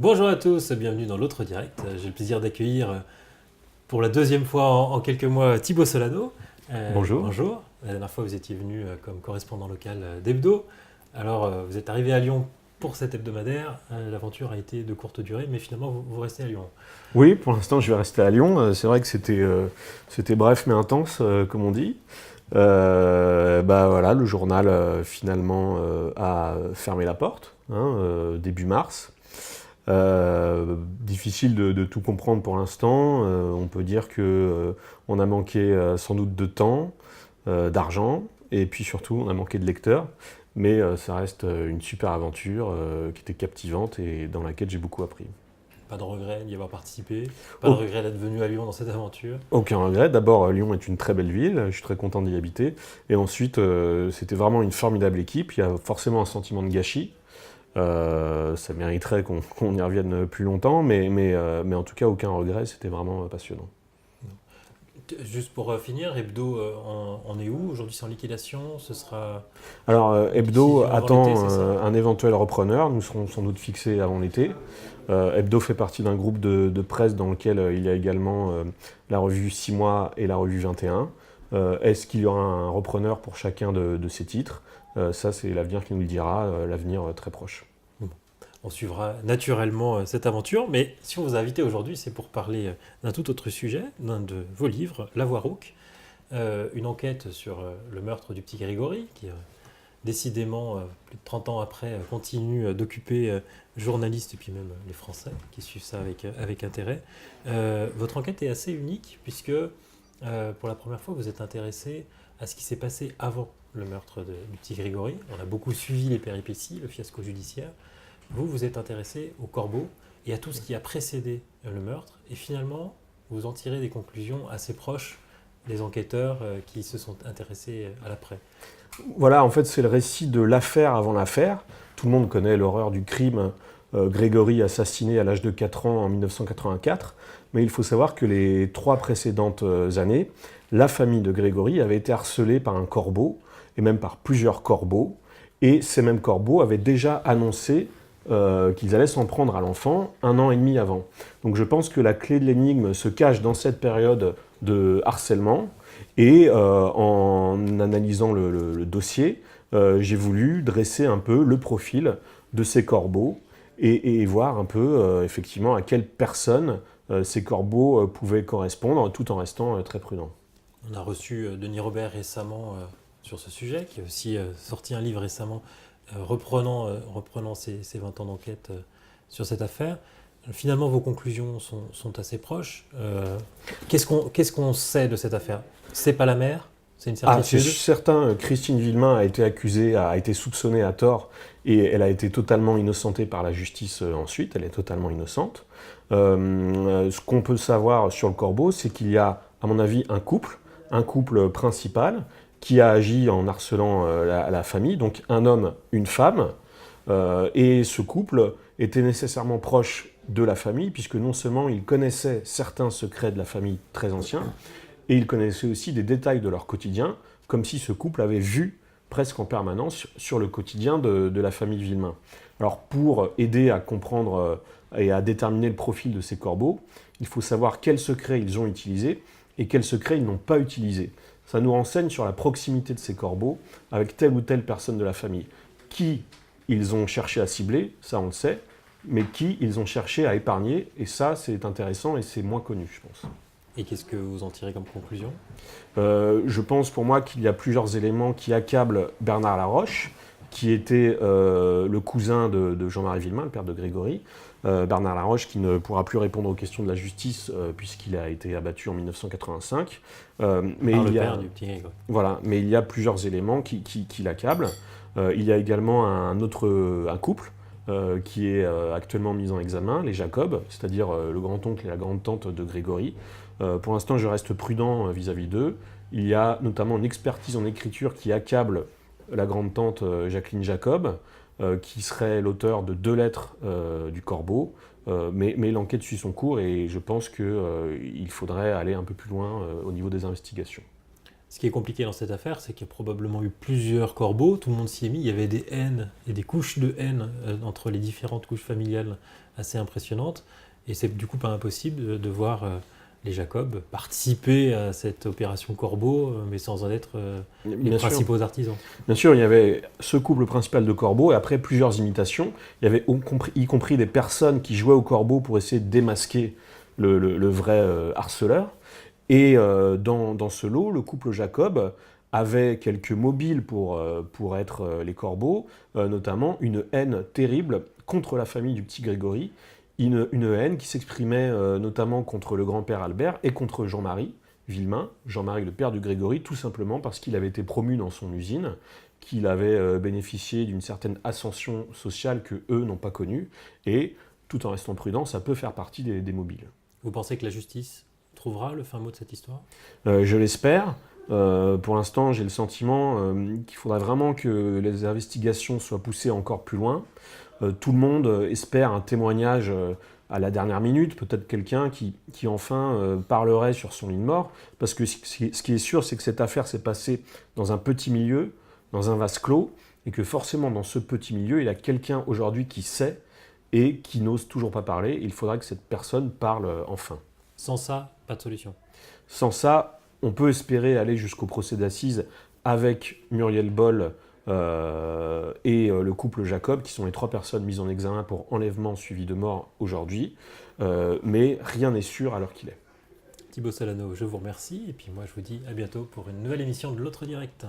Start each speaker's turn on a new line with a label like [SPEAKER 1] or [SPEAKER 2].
[SPEAKER 1] Bonjour à tous, bienvenue dans l'autre direct. J'ai le plaisir d'accueillir pour la deuxième fois en quelques mois Thibaut Solano.
[SPEAKER 2] Bonjour.
[SPEAKER 1] Bonjour. La dernière fois, vous étiez venu comme correspondant local d'Hebdo. Alors, vous êtes arrivé à Lyon pour cet hebdomadaire. L'aventure a été de courte durée, mais finalement, vous restez à Lyon.
[SPEAKER 2] Oui, pour l'instant, je vais rester à Lyon. C'est vrai que c'était bref mais intense, comme on dit. Voilà, le journal finalement a fermé la porte, début mars. Difficile de tout comprendre pour l'instant. On peut dire que on a manqué sans doute de temps, d'argent, et puis surtout, on a manqué de lecteurs. Mais ça reste une super aventure qui était captivante et dans laquelle j'ai beaucoup appris.
[SPEAKER 1] Pas de regret d'y avoir participé, pas de
[SPEAKER 2] Au-
[SPEAKER 1] regret d'être venu à Lyon dans cette aventure.
[SPEAKER 2] Aucun regret. D'abord, Lyon est une très belle ville, je suis très content d'y habiter. Et ensuite, c'était vraiment une formidable équipe. Il y a forcément un sentiment de gâchis. Ça mériterait qu'on y revienne plus longtemps, mais en tout cas, aucun regret. C'était vraiment passionnant.
[SPEAKER 1] Juste pour finir, Hebdo, on est où? Aujourd'hui, c'est en liquidation. Ce sera
[SPEAKER 2] Alors,
[SPEAKER 1] une
[SPEAKER 2] Hebdo
[SPEAKER 1] décision avant l'été,
[SPEAKER 2] attend
[SPEAKER 1] c'est ça?
[SPEAKER 2] un éventuel repreneur. Nous serons sans doute fixés avant l'été. Hebdo fait partie d'un groupe de presse dans lequel il y a également la revue 6 mois et la revue 21. Est-ce qu'il y aura un repreneur pour chacun de ces titres? Ça, c'est l'avenir qui nous le dira, l'avenir très proche.
[SPEAKER 1] On suivra naturellement cette aventure, mais si on vous a invité aujourd'hui, c'est pour parler d'un tout autre sujet, d'un de vos livres, La Voix rauque, une enquête sur le meurtre du petit Grégory, qui décidément, plus de 30 ans après, continue d'occuper journalistes et puis même les Français qui suivent ça avec intérêt. Votre enquête est assez unique, puisque pour la première fois, vous êtes intéressé à ce qui s'est passé avant le meurtre du petit Grégory. On a beaucoup suivi les péripéties, le fiasco judiciaire. Vous, vous êtes intéressé au corbeau et à tout ce qui a précédé le meurtre, et finalement, vous en tirez des conclusions assez proches des enquêteurs qui se sont intéressés à l'après.
[SPEAKER 2] Voilà, en fait, c'est le récit de l'affaire avant l'affaire. Tout le monde connaît l'horreur du crime, Grégory assassiné à l'âge de 4 ans en 1984. Mais il faut savoir que les 3 précédentes années, la famille de Grégory avait été harcelée par un corbeau, et même par plusieurs corbeaux. Et ces mêmes corbeaux avaient déjà annoncé qu'ils allaient s'en prendre à l'enfant 1 an et demi avant. Donc je pense que la clé de l'énigme se cache dans cette période de harcèlement. Et en analysant le dossier, j'ai voulu dresser un peu le profil de ces corbeaux et voir un peu effectivement à quelle personne ces corbeaux pouvaient correspondre tout en restant très prudent.
[SPEAKER 1] On a reçu Denis Robert récemment sur ce sujet, qui a aussi sorti un livre récemment reprenant ses 20 ans d'enquête sur cette affaire. Finalement, vos conclusions sont assez proches. Qu'est-ce qu'on sait de cette affaire? C'est pas la mère? C'est une
[SPEAKER 2] Ah, c'est
[SPEAKER 1] certitude?
[SPEAKER 2] certain, Christine Villemain a été accusée, a été soupçonnée à tort, et elle a été totalement innocentée par la justice ensuite, elle est totalement innocente. Ce qu'on peut savoir sur le corbeau, c'est qu'il y a, à mon avis, un couple principal, qui a agi en harcelant la famille, donc un homme, une femme, et ce couple était nécessairement proche de la famille, puisque non seulement il connaissait certains secrets de la famille très anciens, et ils connaissaient aussi des détails de leur quotidien, comme si ce couple avait vu presque en permanence sur le quotidien de la famille Villemain. Alors pour aider à comprendre et à déterminer le profil de ces corbeaux, il faut savoir quels secrets ils ont utilisés et quels secrets ils n'ont pas utilisés. Ça nous renseigne sur la proximité de ces corbeaux avec telle ou telle personne de la famille. Qui ils ont cherché à cibler, ça on le sait, mais qui ils ont cherché à épargner, et ça c'est intéressant et c'est moins connu, je pense.
[SPEAKER 1] Et qu'est-ce que vous en tirez comme conclusion?
[SPEAKER 2] Je pense pour moi qu'il y a plusieurs éléments qui accablent Bernard Laroche, qui était le cousin de Jean-Marie Villemain, le père de Grégory. Bernard Laroche qui ne pourra plus répondre aux questions de la justice puisqu'il a été abattu en 1985. Mais
[SPEAKER 1] Par
[SPEAKER 2] il
[SPEAKER 1] le
[SPEAKER 2] y a,
[SPEAKER 1] père du petit Grégory.
[SPEAKER 2] voilà, mais il y a plusieurs éléments qui l'accablent. Il y a également un couple qui est actuellement mis en examen, les Jacob, c'est-à-dire le grand-oncle et la grande-tante de Grégory. Pour l'instant, je reste prudent vis-à-vis d'eux. Il y a notamment une expertise en écriture qui accable la grande-tante Jacqueline Jacob, qui serait l'auteur de 2 lettres du Corbeau. Mais l'enquête suit son cours et je pense qu'il faudrait aller un peu plus loin au niveau des investigations.
[SPEAKER 1] Ce qui est compliqué dans cette affaire, c'est qu'il y a probablement eu plusieurs corbeaux, tout le monde s'y est mis, il y avait des haines et des couches de haine entre les différentes couches familiales assez impressionnantes, et c'est du coup pas impossible de voir les Jacob participer à cette opération corbeau, mais sans en être les
[SPEAKER 2] Bien sûr.
[SPEAKER 1] principaux artisans.
[SPEAKER 2] Bien sûr, il y avait ce couple principal de corbeaux et après plusieurs imitations. Il y avait y compris des personnes qui jouaient au corbeau pour essayer de démasquer le vrai harceleur. Et dans ce lot, le couple Jacob avait quelques mobiles pour être les corbeaux, notamment une haine terrible contre la famille du petit Grégory, une haine qui s'exprimait notamment contre le grand-père Albert et contre Jean-Marie Villemain, Jean-Marie le père du Grégory, tout simplement parce qu'il avait été promu dans son usine, qu'il avait bénéficié d'une certaine ascension sociale que eux n'ont pas connue, et tout en restant prudent, ça peut faire partie des mobiles.
[SPEAKER 1] Vous pensez que la justice trouvera le fin mot de cette histoire ?
[SPEAKER 2] Je l'espère. Pour l'instant, j'ai le sentiment qu'il faudrait vraiment que les investigations soient poussées encore plus loin. Tout le monde espère un témoignage à la dernière minute, peut-être quelqu'un qui enfin parlerait sur son lit de mort, parce que ce qui est sûr, c'est que cette affaire s'est passée dans un petit milieu, dans un vase clos, et que forcément dans ce petit milieu, il y a quelqu'un aujourd'hui qui sait et qui n'ose toujours pas parler. Il faudra que cette personne parle enfin.
[SPEAKER 1] Sans ça, pas de solution.
[SPEAKER 2] Sans ça, on peut espérer aller jusqu'au procès d'assises avec Muriel Boll et le couple Jacob, qui sont les 3 personnes mises en examen pour enlèvement suivi de mort aujourd'hui. Mais rien n'est sûr à l'heure qu'il est.
[SPEAKER 1] Thibaut Salano, je vous remercie, et puis moi je vous dis à bientôt pour une nouvelle émission de l'Autre Direct.